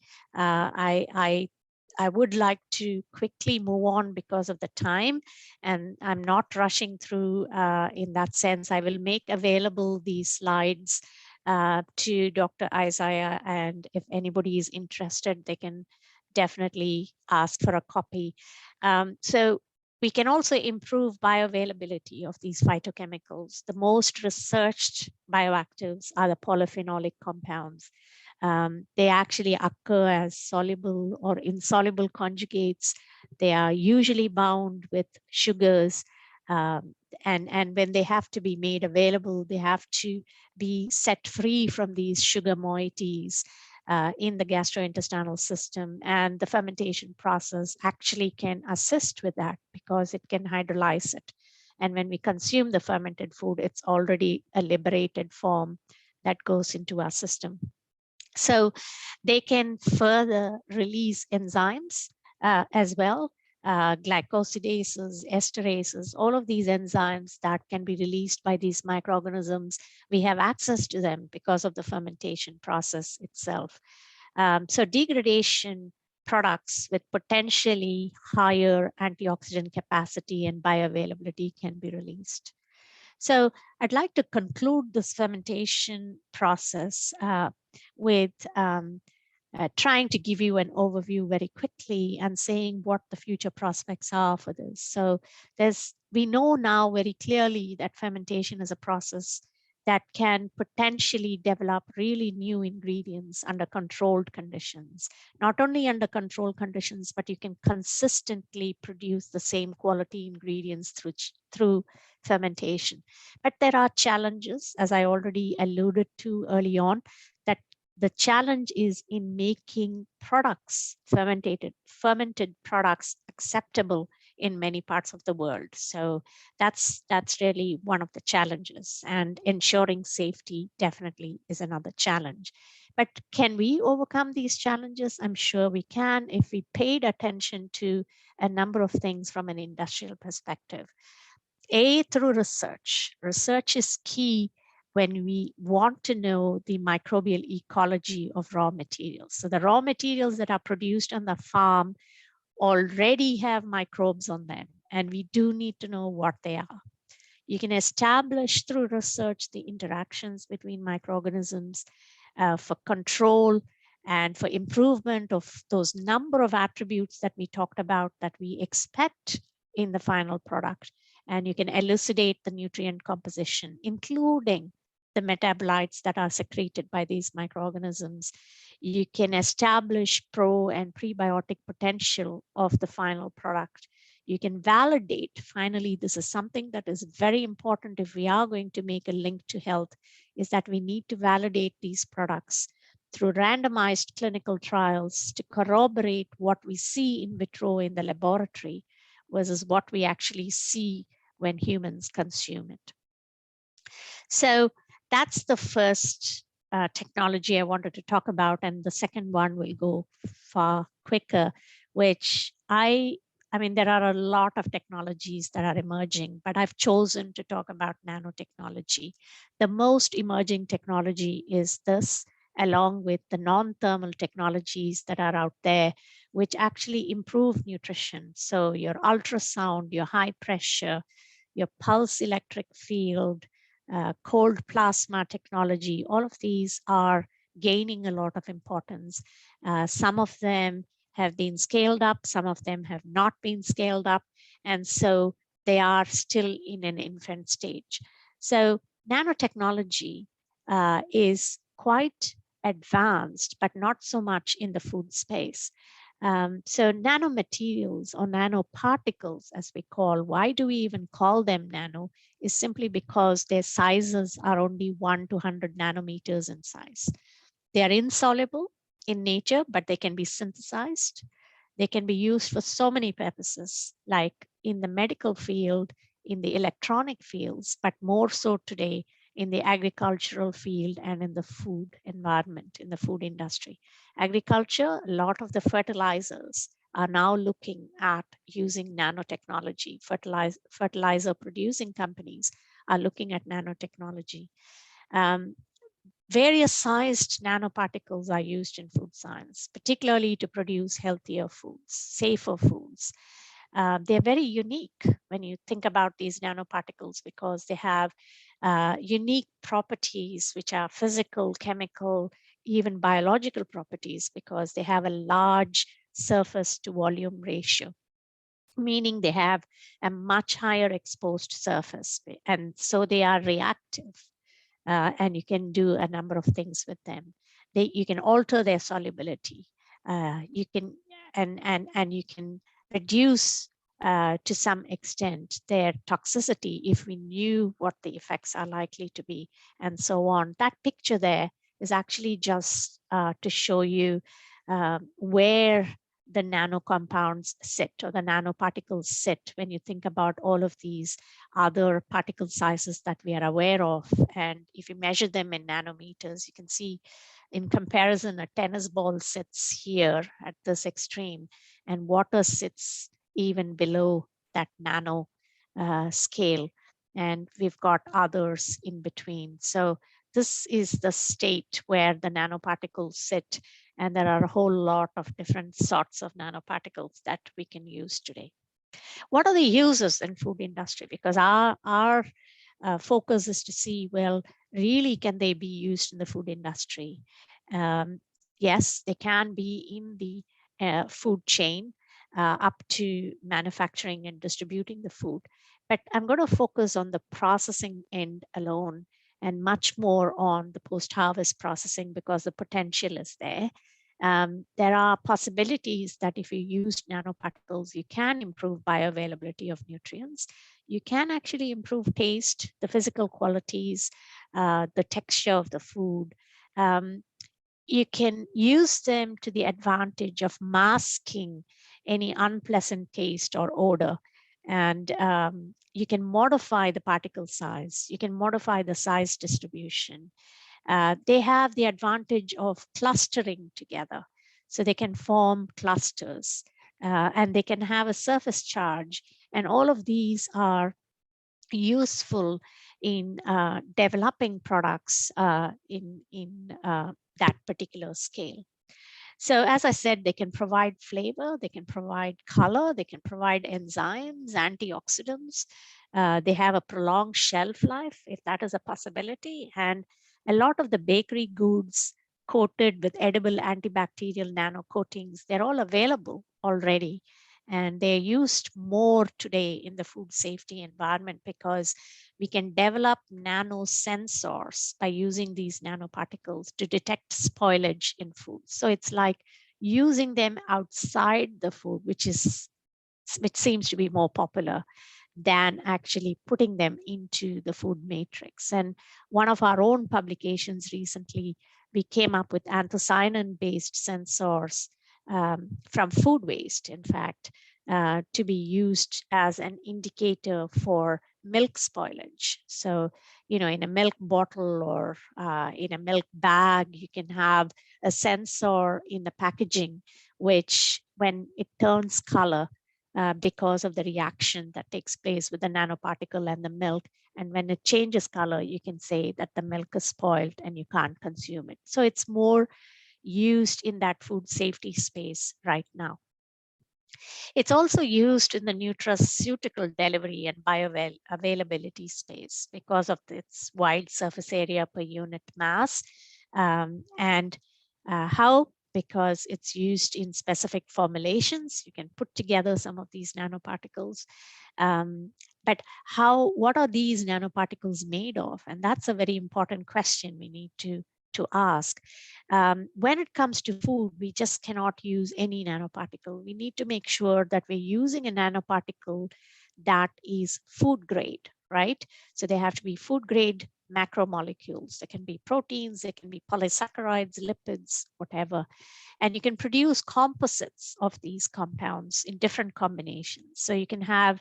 I would like to quickly move on because of the time, and I'm not rushing through in that sense. I will make available these slides to Dr. Isaiah, and if anybody is interested, they can definitely ask for a copy. So we can also improve bioavailability of these phytochemicals. The most researched bioactives are the polyphenolic compounds. They actually occur as soluble or insoluble conjugates. They are usually bound with sugars. And when they have to be made available, they have to be set free from these sugar moieties in the gastrointestinal system. And the fermentation process actually can assist with that because it can hydrolyze it. And when we consume the fermented food, it's already a liberated form that goes into our system. So they can further release enzymes as well, glycosidases, esterases, all of these enzymes that can be released by these microorganisms. We have access to them because of the fermentation process itself. So degradation products with potentially higher antioxidant capacity and bioavailability can be released. So I'd like to conclude this fermentation process with trying to give you an overview very quickly and saying what the future prospects are for this. So we know now very clearly that fermentation is a process that can potentially develop really new ingredients under controlled conditions. Not only under controlled conditions, but you can consistently produce the same quality ingredients through fermentation. But there are challenges, as I already alluded to early on, that the challenge is in making products, fermented products, acceptable in many parts of the world. So that's really one of the challenges, and ensuring safety definitely is another challenge. But can we overcome these challenges? I'm sure we can if we paid attention to a number of things from an industrial perspective. Through research. Research is key when we want to know the microbial ecology of raw materials. So the raw materials that are produced on the farm already have microbes on them, and we do need to know what they are. You can establish through research the interactions between microorganisms for control and for improvement of those number of attributes that we talked about that we expect in the final product. And you can elucidate the nutrient composition, including the metabolites that are secreted by these microorganisms. You can establish pro and prebiotic potential of the final product. You can validate, finally, this is something that is very important if we are going to make a link to health, is that we need to validate these products through randomized clinical trials to corroborate what we see in vitro in the laboratory versus what we actually see when humans consume it. So that's the first technology I wanted to talk about. And the second one will go far quicker, which I mean, there are a lot of technologies that are emerging, but I've chosen to talk about nanotechnology. The most emerging technology is this, along with the non-thermal technologies that are out there, which actually improve nutrition. So your ultrasound, your high pressure, your pulse electric field, cold plasma technology, all of these are gaining a lot of importance. Some of them have been scaled up, some of them have not been scaled up, and so they are still in an infant stage. So nanotechnology is quite advanced, but not so much in the food space. So nanomaterials or nanoparticles, as we call, why do we even call them nano, is simply because their sizes are only 1 to 100 nanometers in size. They are insoluble in nature, but they can be synthesized. They can be used for so many purposes, like in the medical field, in the electronic fields, but more so today in the agricultural field and in the food environment, in the food industry. Agriculture, a lot of the fertilizers are now looking at using nanotechnology. Fertilizer producing companies are looking at nanotechnology. Various sized nanoparticles are used in food science, particularly to produce healthier foods, safer foods. They're very unique when you think about these nanoparticles because they have unique properties, which are physical, chemical, even biological properties, because they have a large surface to volume ratio, meaning they have a much higher exposed surface. And so they are reactive. And you can do a number of things with them. You can alter their solubility. You can and you can reduce to some extent their toxicity if we knew what the effects are likely to be, and so on. That picture there is actually just to show you where the nano compounds sit, or the nanoparticles sit, when you think about all of these other particle sizes that we are aware of. And if you measure them in nanometers, you can see in comparison, a tennis ball sits here at this extreme, and water sits even below that nano scale. And we've got others in between. So this is the state where the nanoparticles sit. And there are a whole lot of different sorts of nanoparticles that we can use today. What are the uses in food industry? Because our focus is to see, well, really, can they be used in the food industry? Yes, they can be in the food chain up to manufacturing and distributing the food. But I'm going to focus on the processing end alone, and much more on the post-harvest processing, because the potential is there. There are possibilities that if you use nanoparticles, you can improve bioavailability of nutrients. You can actually improve taste, the physical qualities, the texture of the food. You can use them to the advantage of masking any unpleasant taste or odor. And you can modify the particle size. You can modify the size distribution. They have the advantage of clustering together. So they can form clusters and they can have a surface charge. And all of these are useful in developing products in that particular scale. So as I said, they can provide flavor, they can provide color, they can provide enzymes, antioxidants. They have a prolonged shelf life, if that is a possibility. And a lot of the bakery goods coated with edible antibacterial nano coatings, they're all available already. And they're used more today in the food safety environment because we can develop nano sensors by using these nanoparticles to detect spoilage in food. So it's like using them outside the food, which seems to be more popular than actually putting them into the food matrix. And one of our own publications recently, we came up with anthocyanin-based sensors from food waste, in fact, to be used as an indicator for milk spoilage. So, in a milk bottle or in a milk bag, you can have a sensor in the packaging, which when it turns color, because of the reaction that takes place with the nanoparticle and the milk. And when it changes color, you can say that the milk is spoiled and you can't consume it. So it's more used in that food safety space right now. It's also used in the nutraceutical delivery and bioavailability space because of its wide surface area per unit mass. How? Because it's used in specific formulations. You can put together some of these nanoparticles. But what are these nanoparticles made of? And that's a very important question we need to ask. When it comes to food, we just cannot use any nanoparticle. We need to make sure that we're using a nanoparticle that is food grade, right? So they have to be food grade macromolecules. They can be proteins, they can be polysaccharides, lipids, whatever. And you can produce composites of these compounds in different combinations. So you can have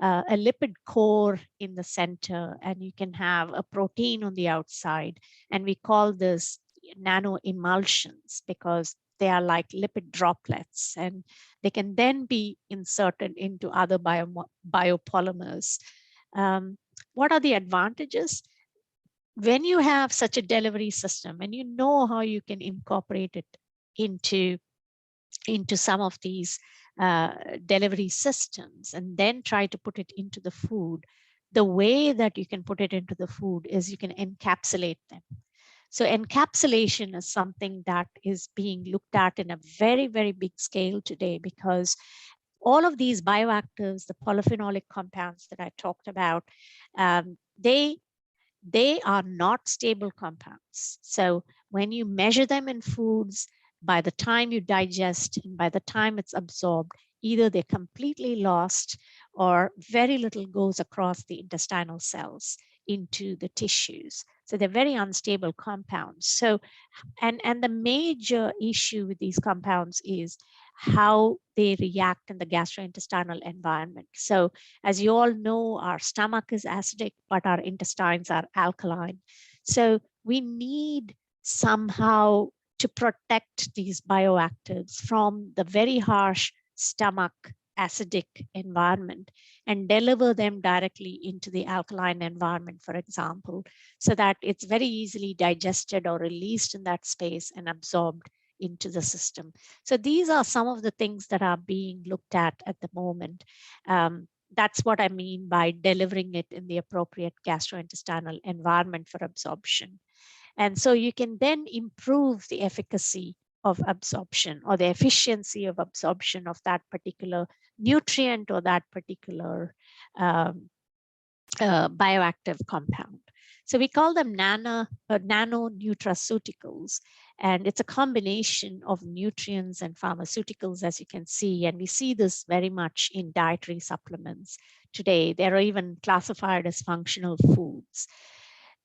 a lipid core in the center, and you can have a protein on the outside. And we call this nano emulsions because they are like lipid droplets, and they can then be inserted into other biopolymers. What are the advantages? When you have such a delivery system and you know how you can incorporate it into some of these delivery systems and then try to put it into the food, the way that you can put it into the food is you can encapsulate them. So encapsulation is something that is being looked at in a very, very big scale today, because all of these bioactives, the polyphenolic compounds that I talked about, they are not stable compounds. So when you measure them in foods, by the time you digest and by the time it's absorbed, either they're completely lost or very little goes across the intestinal cells into the tissues. So they're very unstable compounds. So, and the major issue with these compounds is how they react in the gastrointestinal environment. So as you all know, our stomach is acidic, but our intestines are alkaline. So we need somehow to protect these bioactives from the very harsh stomach acidic environment and deliver them directly into the alkaline environment, for example, so that it's very easily digested or released in that space and absorbed into the system. So these are some of the things that are being looked at the moment. That's what I mean by delivering it in the appropriate gastrointestinal environment for absorption. And so you can then improve the efficacy of absorption or the efficiency of absorption of that particular nutrient or that particular bioactive compound. So we call them nano nutraceuticals, and it's a combination of nutrients and pharmaceuticals, as you can see. And we see this very much in dietary supplements today. They're even classified as functional foods.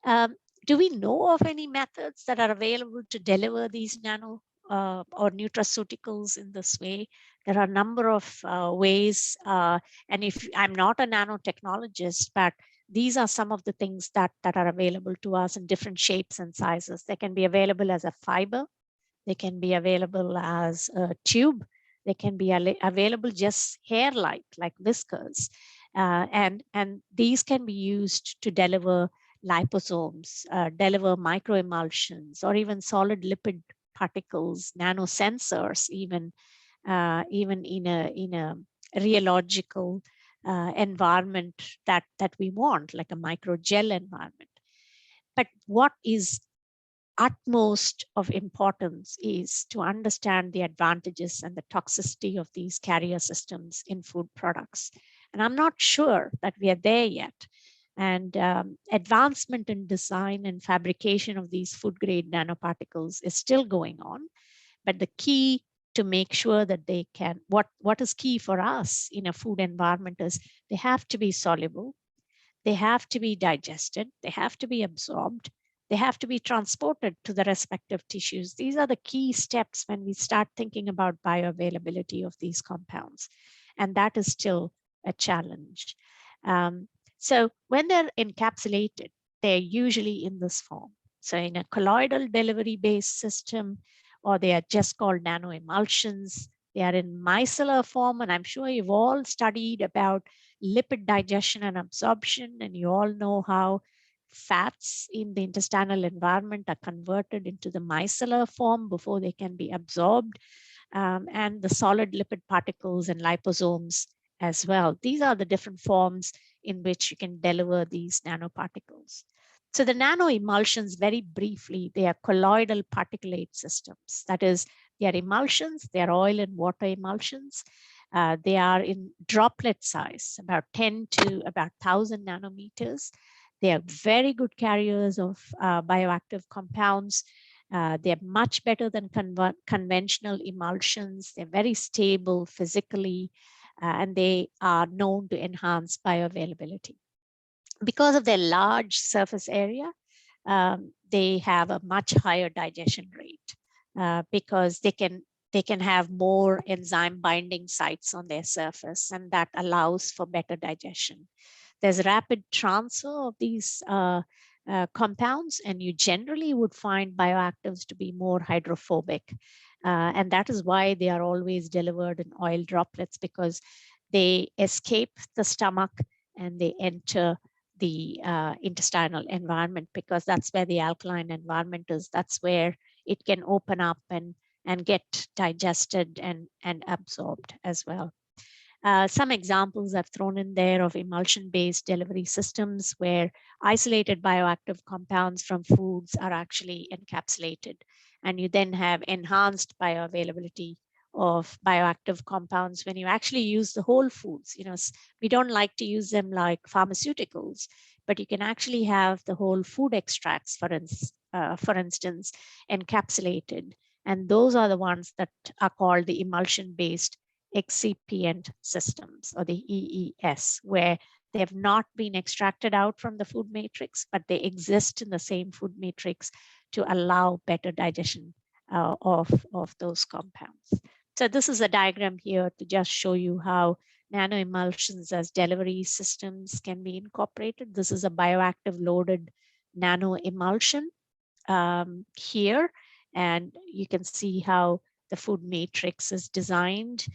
Do we know of any methods that are available to deliver these nano or nutraceuticals in this way? There are a number of ways, and if I'm not a nanotechnologist, but these are some of the things that are available to us in different shapes and sizes. They can be available as a fiber, they can be available as a tube, they can be available just hair-like, like whiskers, and these can be used to deliver liposomes, deliver microemulsions, or even solid lipid particles, nanosensors, even in a rheological environment that we want, like a microgel environment. But what is utmost of importance is to understand the advantages and the toxicity of these carrier systems in food products. And I'm not sure that we are there yet. And advancement in design and fabrication of these food grade nanoparticles is still going on. But the key to make sure that they can, what is key for us in a food environment is they have to be soluble, they have to be digested, they have to be absorbed, they have to be transported to the respective tissues. These are the key steps when we start thinking about bioavailability of these compounds. And that is still a challenge. So when they're encapsulated, they're usually in this form. So in a colloidal delivery based system, or they are just called nano emulsions. They are in micellar form, and I'm sure you've all studied about lipid digestion and absorption, and you all know how fats in the intestinal environment are converted into the micellar form before they can be absorbed, and the solid lipid particles and liposomes as well. These are the different forms in which you can deliver these nanoparticles. So the nano emulsions, very briefly, they are colloidal particulate systems. That is, they are emulsions, they are oil and water emulsions. They are in droplet size, about 10 to about 1,000 nanometers. They are very good carriers of bioactive compounds. They're much better than conventional emulsions. They're very stable physically, and they are known to enhance bioavailability. Because of their large surface area, they have a much higher digestion rate because they they can have more enzyme binding sites on their surface, and that allows for better digestion. There's rapid transfer of these compounds, and you generally would find bioactives to be more hydrophobic. And that is why they are always delivered in oil droplets, because they escape the stomach and they enter the intestinal environment, because that's where the alkaline environment is. That's where it can open up and get digested and absorbed as well. Some examples I've thrown in there of emulsion-based delivery systems where isolated bioactive compounds from foods are actually encapsulated, and you then have enhanced bioavailability of bioactive compounds when you actually use the whole foods. We don't like to use them like pharmaceuticals, but you can actually have the whole food extracts, for instance, encapsulated. And those are the ones that are called the emulsion-based excipient systems, or the EES, where they have not been extracted out from the food matrix, but they exist in the same food matrix to allow better digestion of those compounds. So this is a diagram here to just show you how nano emulsions as delivery systems can be incorporated. This is a bioactive loaded nano emulsion here, and you can see how the food matrix is designed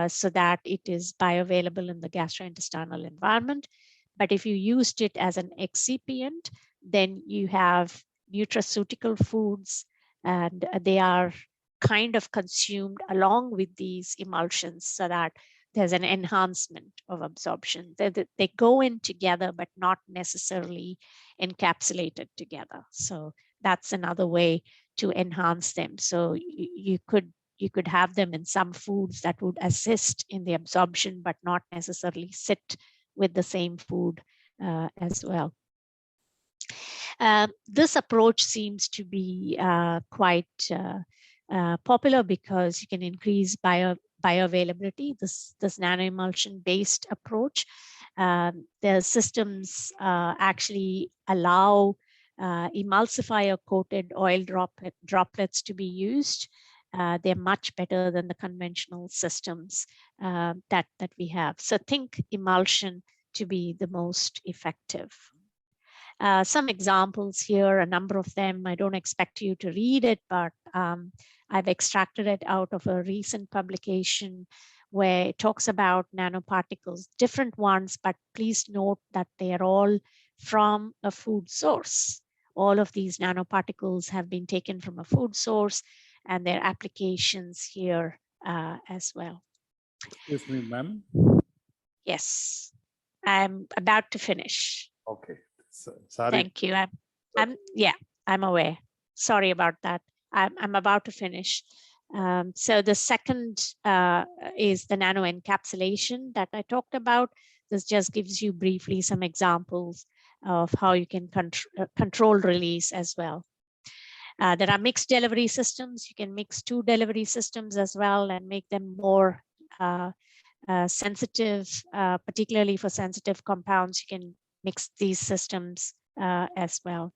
so that it is bioavailable in the gastrointestinal environment. But if you used it as an excipient, then you have nutraceutical foods, and they are kind of consumed along with these emulsions so that there's an enhancement of absorption. They go in together, but not necessarily encapsulated together. So that's another way to enhance them. So you could have them in some foods that would assist in the absorption, but not necessarily sit with the same food as well. This approach seems to be quite popular because you can increase bioavailability. This nanoemulsion based approach. The systems actually allow emulsifier coated oil droplets to be used. They're much better than the conventional systems that we have. So think emulsion to be the most effective. Some examples here, a number of them. I don't expect you to read it, but I've extracted it out of a recent publication where it talks about nanoparticles, different ones, but please note that they are all from a food source. All of these nanoparticles have been taken from a food source, and their applications here as well. Excuse me, ma'am. Yes, I'm about to finish. Okay. Sorry. Thank you. I'm aware. Sorry about that. I'm about to finish. So the second is the nano encapsulation that I talked about. This just gives you briefly some examples of how you can control release as well. There are mixed delivery systems. You can mix two delivery systems as well and make them more sensitive, particularly for sensitive compounds. You can mix these systems as well.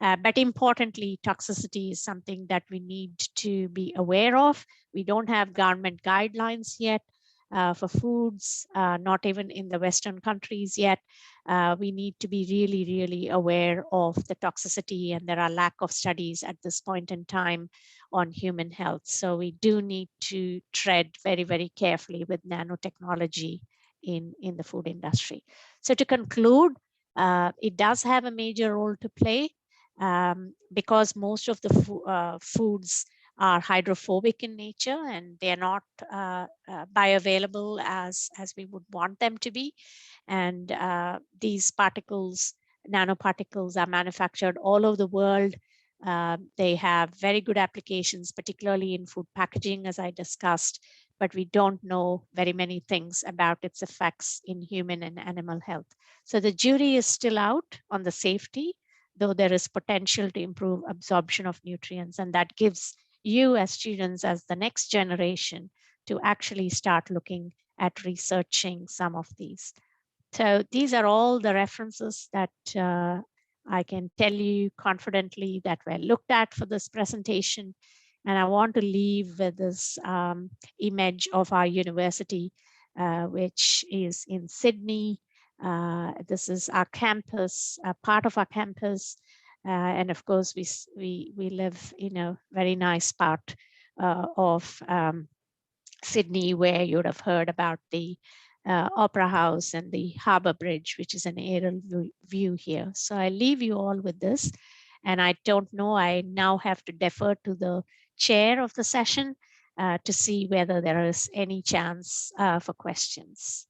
But importantly, toxicity is something that we need to be aware of. We don't have government guidelines yet for foods, not even in the Western countries yet. We need to be really, really aware of the toxicity, and there are lack of studies at this point in time on human health. So we do need to tread very, very carefully with nanotechnology in the food industry. So to conclude, it does have a major role to play because most of the foods are hydrophobic in nature, and they're not bioavailable as we would want them to be. And these particles, nanoparticles, are manufactured all over the world. They have very good applications, particularly in food packaging, as I discussed, but we don't know very many things about its effects in human and animal health. So the jury is still out on the safety, though there is potential to improve absorption of nutrients, and that gives you as students, as the next generation, to actually start looking at researching some of these. So these are all the references that I can tell you confidently that were looked at for this presentation. And I want to leave with this image of our university, which is in Sydney. This is our campus, part of our campus. And of course, we live in a very nice part of Sydney, where you would have heard about the Opera House and the Harbour Bridge, which is an aerial view here. So I leave you all with this. And I don't know, I now have to defer to the chair of the session to see whether there is any chance for questions.